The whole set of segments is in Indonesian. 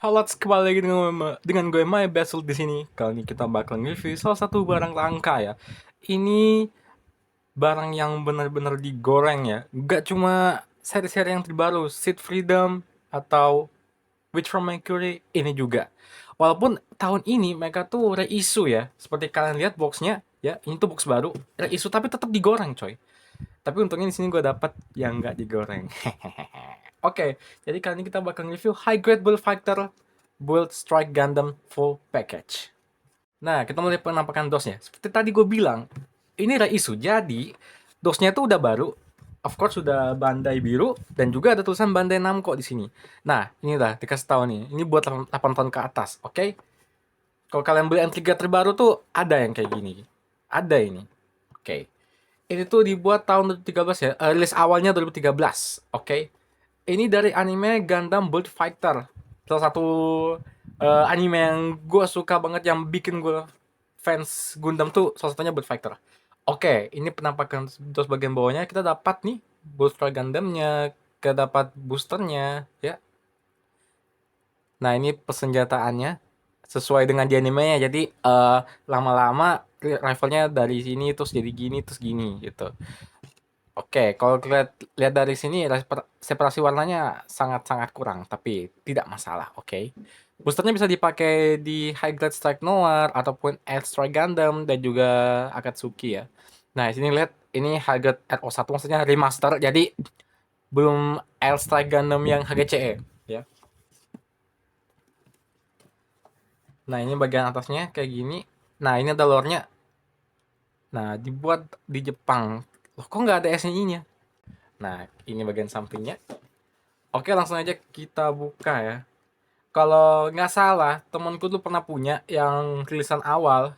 Halo, kembali lagi dengan gue My Basil di sini. Kali ini kita bakal review salah satu barang langka ya. Ini barang yang benar-benar digoreng ya. Gak cuma seri-seri yang terbaru, Seed Freedom atau Witch from Mercury ini juga. Walaupun tahun ini mereka tuh reissue ya. Seperti kalian lihat boxnya ya, ini tuh box baru, reissue tapi tetap digoreng coy. Tapi untungnya di sini gue dapat yang nggak digoreng. Oke, jadi kali ini kita bakal review High Grade Bullfighter Build Strike Gundam Full Package. Nah, kita mulai penampakan dosnya. Seperti tadi gue bilang, ini reissue. Jadi, dosnya itu udah baru. Of course sudah Bandai biru dan juga ada tulisan Bandai Namco di sini. Nah, ini lah dikasih tahu nih. Ini buat 8 tahun ke atas, oke? Kalau kalian beli N3 terbaru tuh ada yang kayak gini. Ada ini. Oke. Ini tuh dibuat tahun 2013 ya. Rilis awalnya 2013, oke? Ini dari anime Gundam Build Fighter. Salah satu anime yang gue suka banget, yang bikin gue fans Gundam tuh salah satunya Build Fighter. Oke, ini penampakan terus bagian bawahnya kita dapat nih Build Fighter Gundamnya, kita dapat boosternya ya. Nah, ini persenjataannya sesuai dengan di animenya. Jadi lama-lama rivalnya dari sini terus jadi gini terus gini gitu. Oke, kalau lihat dari sini separasi warnanya sangat-sangat kurang, tapi tidak masalah, oke. Boosternya bisa dipakai di High Grade Strike Noir ataupun Air Strike Gundam dan juga Akatsuki ya. Nah, di sini lihat ini High Grade RO1 maksudnya remaster, jadi belum Air Strike Gundam yang HGCE ya. Nah, ini bagian atasnya kayak gini. Nah, ini ada lore-nya. Nah, dibuat di Jepang. Loh, kok nggak ada SNI-nya? Nah, ini bagian sampingnya. Oke, langsung aja kita buka ya. Kalau nggak salah, temanku tuh pernah punya yang rilisan awal,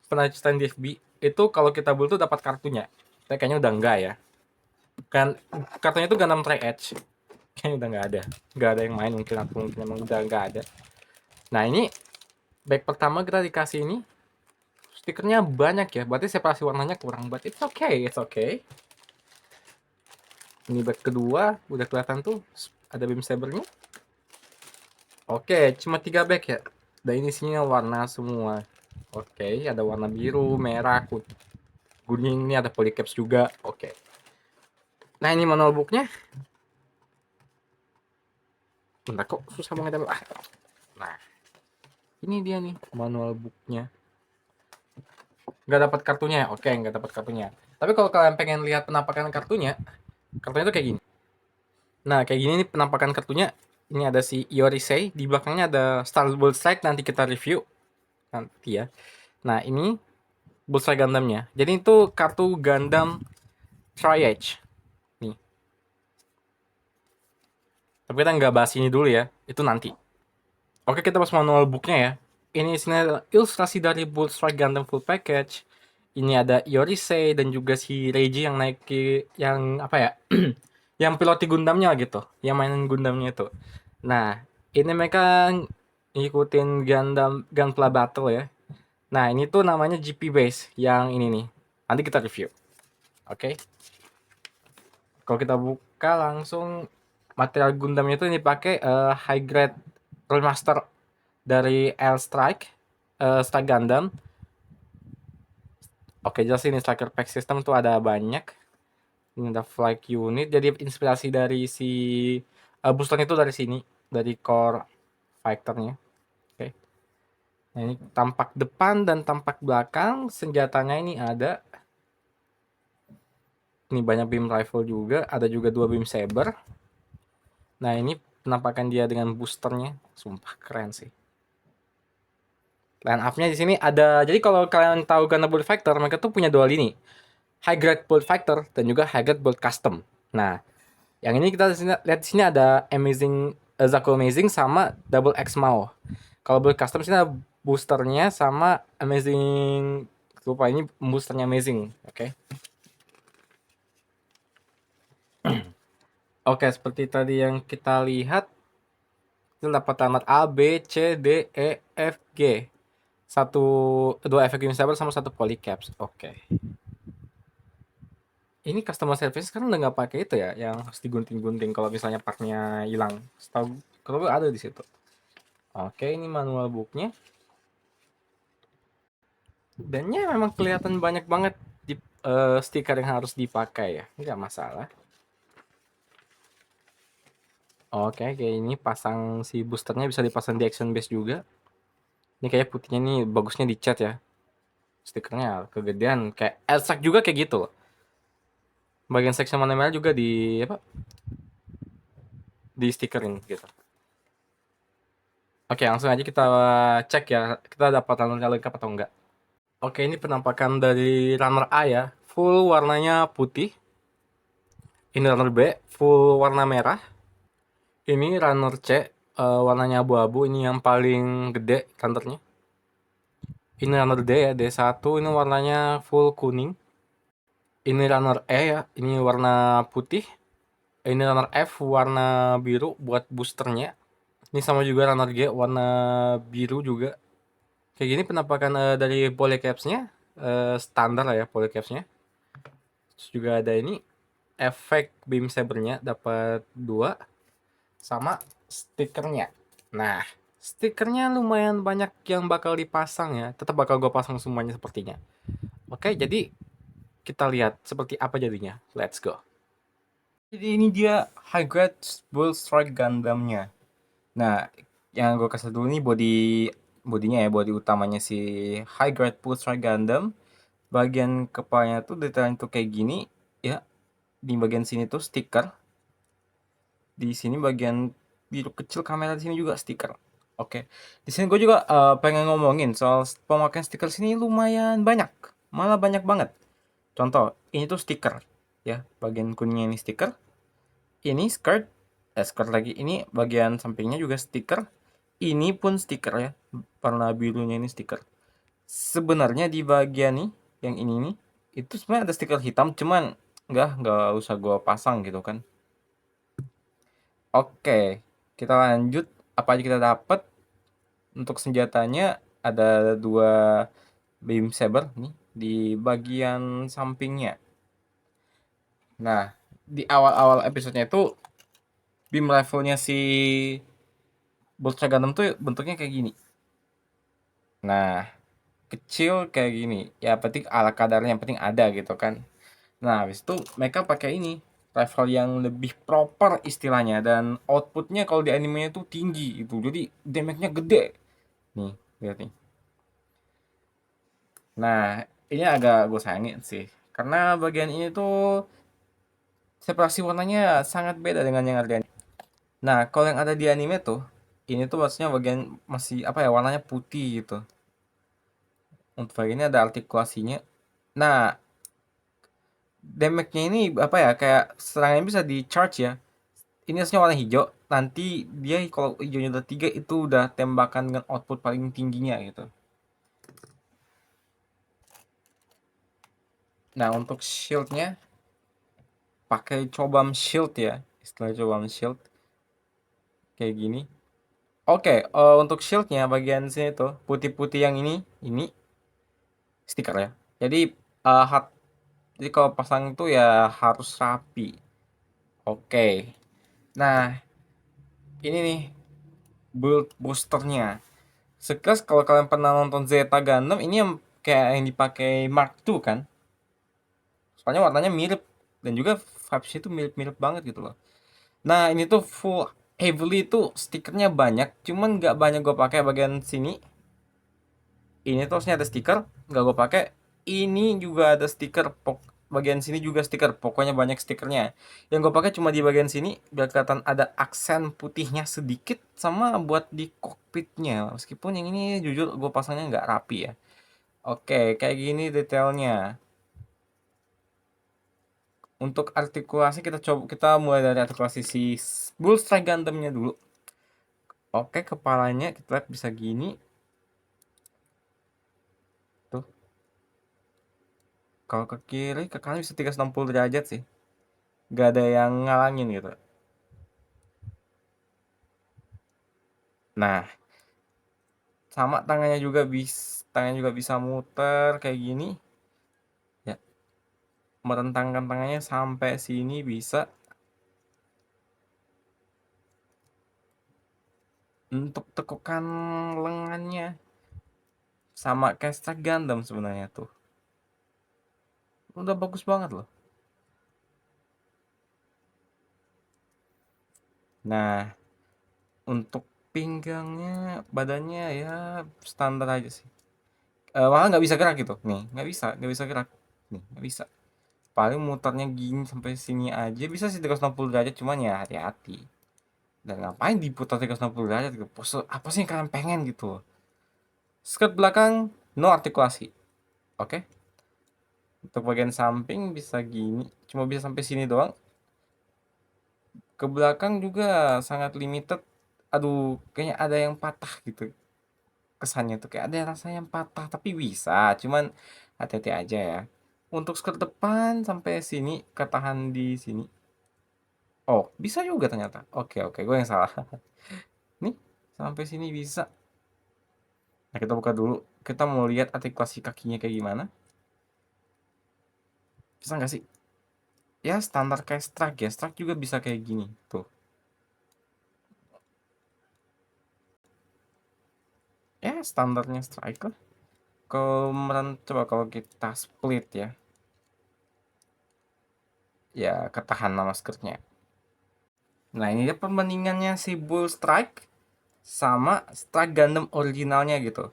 pernah ceritain di FB. Itu kalau kita beli tuh dapat kartunya. Tapi kayaknya udah enggak ya. Kan kartunya itu Gundam Tri Edge. Kayaknya udah nggak ada. Nggak ada yang main mungkin, atau mungkin emang udah nggak ada. Nah, ini bag pertama kita dikasih ini. Stikernya banyak ya, berarti separasi warnanya kurang. But it's okay, it's okay. Ini bag kedua, udah kelihatan tuh ada beam sabernya. Oke, cuma 3 bag ya. Dan ini isinya warna semua. Oke, ada warna biru, merah, kuning, ini ada polycaps juga. Oke. Nah, ini manual booknya. Bentar, kok susah banget. Nah, ini dia nih manual booknya. Nggak dapat kartunya. Oke, nggak dapat kartunya. Tapi kalau kalian pengen lihat penampakan kartunya tuh kayak gini. Nah, kayak gini nih penampakan kartunya. Ini ada si Iorisei, di belakangnya ada Star Bull Strike, nanti kita review nanti ya. Nah, ini Bullseye Gundamnya. Jadi itu kartu Gundam Tri-Edge. Nih. Tapi kita nggak bahas ini dulu ya. Itu nanti. Oke, kita bahas manual booknya ya. Ini isinya adalah ilustrasi dari Bullstrike Gundam Full Package. Ini ada Iorisei dan juga si Reiji yang naik ke, yang apa ya? Yang piloti Gundamnya gitu. Yang mainin Gundamnya itu. Nah, ini mereka ngikutin Gundam Gunpla Battle ya. Nah, ini tuh namanya GP Base yang ini nih. Nanti kita review. Oke. Kalau kita buka langsung material Gundamnya itu ini pakai high grade remaster dari L Strike, Strike Gundam. Oke, jelas ini striker pack system tuh ada banyak. Ini ada flight unit. Jadi inspirasi dari si booster itu dari sini, dari core fighternya. Oke. Nah, ini tampak depan dan tampak belakang. Senjatanya ini ada. Ini banyak beam rifle juga. Ada juga 2 beam saber. Nah, ini penampakan dia dengan boosternya. Sumpah keren sih. Line up-nya di sini ada. Jadi kalau kalian tahu Gundam Build Fighter, mereka tuh punya dua lini. High grade Build Fighter dan juga high grade Build Custom. Nah, yang ini kita lihat di sini ada Amazing Zaku Amazing sama Double X Mao. Kalau Build Custom sini ada boosternya sama Amazing, lupa ini boosternya Amazing, oke. Oke, seperti tadi yang kita lihat, itu dapat alamat A, B, C, D, E, F, G. Dua efek saber sama satu polycaps. Oke. Ini customer service kan udah nggak pakai itu ya, yang harus digunting-gunting kalau misalnya partnya hilang. Setahu kalau gue ada di situ. Oke, ini manual booknya. Dan ya memang kelihatan banyak banget di, stiker yang harus dipakai ya, nggak masalah. Oke, kayak ini pasang si boosternya bisa dipasang di action base juga. Ini kayak putihnya nih bagusnya dicat ya. Stikernya kegedean kayak Elsak juga kayak gitu loh. Bagian section mana juga di apa? Di stikerin gitu. Oke, langsung aja kita cek ya. Kita dapat runner lengkap atau enggak. Oke, ini penampakan dari runner A ya. Full warnanya putih. Ini runner B, full warna merah. Ini runner C, warnanya abu-abu. Ini yang paling gede runnernya. Ini runner D ya, D1. Ini warnanya full kuning. Ini runner E ya, ini warna putih. Ini runner F warna biru buat boosternya. Ini sama juga runner G warna biru juga. Kayak gini penampakan dari polycapsnya standar lah ya polycapsnya. Terus juga ada ini efek beam sabernya dapat 2 sama stikernya. Nah, stikernya lumayan banyak yang bakal dipasang ya. Tetap bakal gue pasang semuanya sepertinya. Oke, jadi kita lihat seperti apa jadinya. Let's go. Jadi ini dia high grade Bull Strike Gundam-nya. Nah, yang gue kasih dulu nih bodinya ya, body utamanya si high grade Bull Strike Gundam. Bagian kepalanya tuh detailnya tuh kayak gini ya. Di bagian sini tuh stiker. Di sini bagian biru kecil kamera di sini juga stiker. Oke. Di sini gue juga pengen ngomongin soal pemakaian stiker sini lumayan banyak. Malah banyak banget. Contoh, ini tuh stiker ya. Bagian kuningnya ini stiker. Ini skirt, skirt lagi. Ini bagian sampingnya juga stiker. Ini pun stiker ya. Warna birunya ini stiker. Sebenarnya di bagian nih, yang ini nih, itu sebenarnya ada stiker hitam, cuman nggak usah gue pasang gitu kan. Oke, kita lanjut. Apa aja kita dapat? Untuk senjatanya ada 2 beam saber nih di bagian sampingnya. Nah, di awal-awal episodenya itu beam rifle-nya si Boltra Gundam tuh bentuknya kayak gini. Nah, kecil kayak gini. Ya penting ala kadarnya yang penting ada gitu kan. Nah, habis itu mereka pakai ini rifle yang lebih proper istilahnya dan outputnya kalau di animenya tuh tinggi itu. Jadi damage-nya gede. Nih, lihat nih. Nah, ini agak gue sayangin sih. Karena bagian ini tuh separasi warnanya sangat beda dengan yang ada di anime. Nah, kalau yang ada di anime tuh, ini tuh maksudnya bagian masih apa ya warnanya putih gitu. Untuk bagian ini ada artikulasinya. Nah, damage-nya ini apa ya kayak serangannya bisa di charge ya. Ini harusnya warna hijau. Nanti dia kalau hijaunya udah 3 itu udah tembakan dengan output paling tingginya gitu. Nah, untuk shieldnya pakai cobam shield ya. Istilah cobam shield kayak gini. Oke, untuk shieldnya bagian sini tuh putih-putih yang ini stiker ya. Jadi eh, hat, jadi kalau pasang itu ya harus rapi. Oke. Nah, ini nih build boosternya. Sekelas kalau kalian pernah nonton Zeta Gundam, ini yang kayak yang dipakai Mark II kan? Soalnya warnanya mirip dan juga vibes itu mirip-mirip banget gitu loh. Nah, ini tuh full heavily tuh stikernya banyak, cuman nggak banyak gue pakai bagian sini. Ini tuh harusnya ada stiker, nggak gue pakai. Ini juga ada stiker, bagian sini juga stiker. Pokoknya banyak stikernya. Yang gue pakai cuma di bagian sini, biar kelihatan ada aksen putihnya sedikit, sama buat di cockpitnya. Meskipun yang ini jujur gue pasangnya nggak rapi ya. Oke, kayak gini detailnya. Untuk artikulasi kita mulai dari artikulasi si Bull Strike Gundam-nya dulu. Oke, kepalanya kita lihat bisa gini. Tuh. Kalau ke kiri, ke kanan bisa 360 derajat sih. Gak ada yang ngalangin gitu. Nah, sama tangannya juga bisa muter kayak gini. Ya, merentangkan tangannya sampai sini bisa. Untuk tekukan lengannya sama kayak Strike Gundam sebenarnya tuh. Udah bagus banget loh. Nah, untuk pinggangnya, badannya ya standar aja sih. Malah nggak bisa gerak gitu. Nih, nggak bisa gerak. Nih, nggak bisa. Paling muternya gini sampai sini aja bisa sih 360 derajat, cuman ya hati-hati. Dan ngapain diputar 360 derajat gitu? Pose apa sih yang kalian pengen gitu? Skirt belakang no artikulasi. Oke. Untuk bagian samping bisa gini, cuma bisa sampai sini doang. Ke belakang juga sangat limited. Aduh, kayaknya ada yang patah gitu. Kesannya tuh kayak ada rasanya yang patah, tapi bisa, cuman hati-hati aja ya. Untuk skirt depan sampai sini, ketahan di sini. Oh, bisa juga ternyata. Oke, oke, gue yang salah. Nih, sampai sini bisa. Nah, kita buka dulu. Kita mau lihat artikulasi kakinya kayak gimana. Bisa nggak sih? Ya, standar kayak Strike ya. Strike juga bisa kayak gini. Tuh. Ya, standarnya Strike lah. Kemudian coba kalau kita split ya. Ya, ketahan nama skirtnya. Nah, ini dia perbandingannya si Bull Strike sama Strike Gundam originalnya gitu.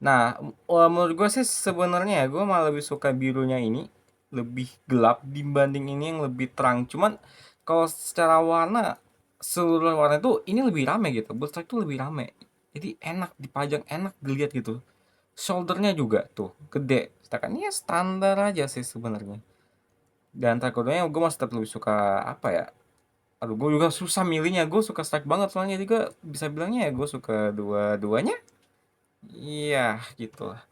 Nah, menurut gue sih sebenarnya ya gue malah lebih suka birunya ini lebih gelap dibanding ini yang lebih terang. Cuman kalau secara warna seluruh warna itu ini lebih rame gitu. Bull Strike itu lebih rame. Jadi enak dipajang, enak dilihat gitu. Shouldernya juga tuh gede. Sedangkan ini ya standar aja sih sebenarnya. Dan antara keduanya gue masih tetap lebih suka apa ya? Aduh, gue juga susah milihnya. Gue suka Strike banget soalnya juga bisa bilangnya ya gue suka dua-duanya. Iya, gitu lah.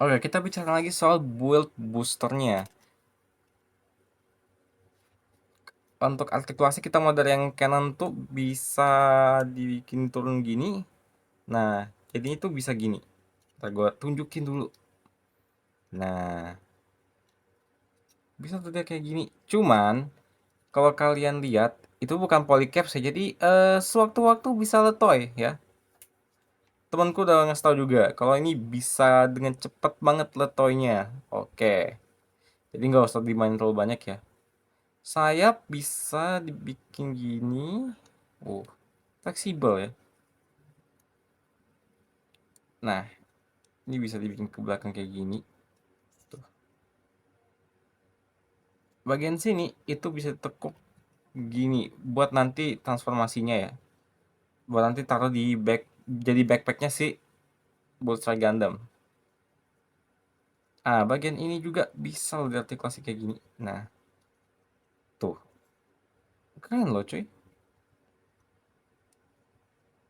Oke, kita bicara lagi soal build boosternya. Untuk artikulasi kita mau dari yang kanan tuh bisa dibikin turun gini. Nah, jadi itu bisa gini. Ntar gue tunjukin dulu. Nah, bisa tuh dia kayak gini. Cuman, kalau kalian lihat, itu bukan polycaps ya. Jadi, sewaktu-waktu bisa letoy ya. Temanku udah ngasih tau juga, kalau ini bisa dengan cepet banget letoynya. Oke, jadi nggak usah dimain terlalu banyak ya. Sayap bisa dibikin gini. Oh, fleksibel ya. Nah, ini bisa dibikin ke belakang kayak gini. Tuh. Bagian sini itu bisa tekuk gini buat nanti transformasinya ya. Buat nanti taruh di jadi backpacknya si Bullseye Gundam. Ah, bagian ini juga bisa loh diartikulasi kayak gini. Nah, tuh. Keren loh cuy.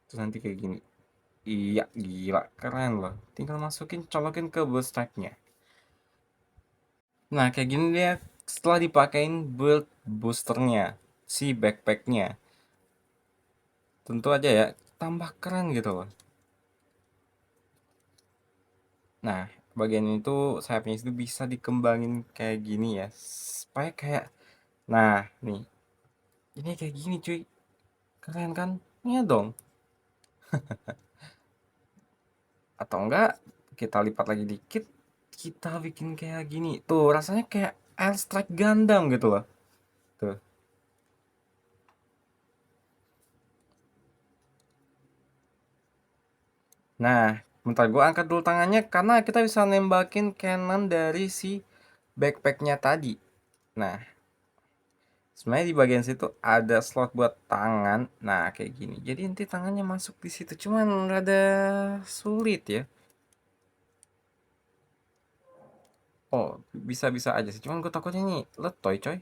Terus nanti kayak gini. Iya, gila. Keren loh. Tinggal masukin, colokin ke Bullseye-nya. Nah, kayak gini dia setelah dipakein build boosternya, si backpacknya. Tentu aja ya, tambah keren gitu loh. Nah, bagian itu sayapnya itu bisa dikembangin kayak gini ya. Supaya kayak, nah nih, ini kayak gini cuy. Keren kan? Iya dong. Atau enggak, kita lipat lagi dikit, kita bikin kayak gini. Tuh, rasanya kayak Airstrike Gundam gitu loh. Tuh. Nah, bentar gue angkat dulu tangannya karena kita bisa nembakin cannon dari si backpacknya tadi. Nah, sebenarnya di bagian situ ada slot buat tangan. Nah, kayak gini. Jadi nanti tangannya masuk di situ. Cuman rada sulit ya. Oh, bisa-bisa aja sih. Cuman gue takutnya ini letoy coy.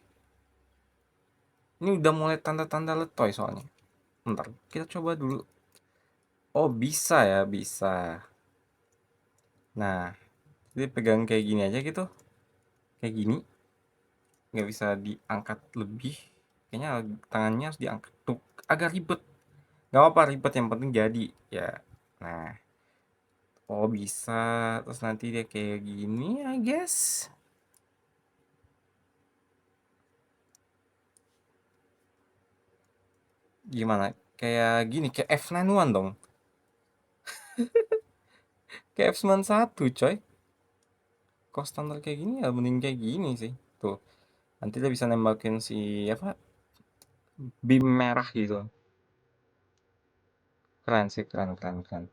Ini udah mulai tanda-tanda letoy soalnya. Bentar, kita coba dulu. Oh, bisa ya, bisa. Nah, jadi pegang kayak gini aja gitu. Kayak gini. Nggak bisa diangkat lebih. Kayaknya tangannya harus diangkat tuh, agak ribet. Nggak apa-apa ribet, yang penting jadi ya. Nah, oh bisa. Terus nanti dia kayak gini, I guess. Gimana, Kayak gini, kayak F91 dong. Kayak F91 coy. Kalau standar kayak gini ya mending kayak gini sih. Tuh, nanti dia bisa nembakin si apa? Bim merah gitu. Keren sih, keren keren keren.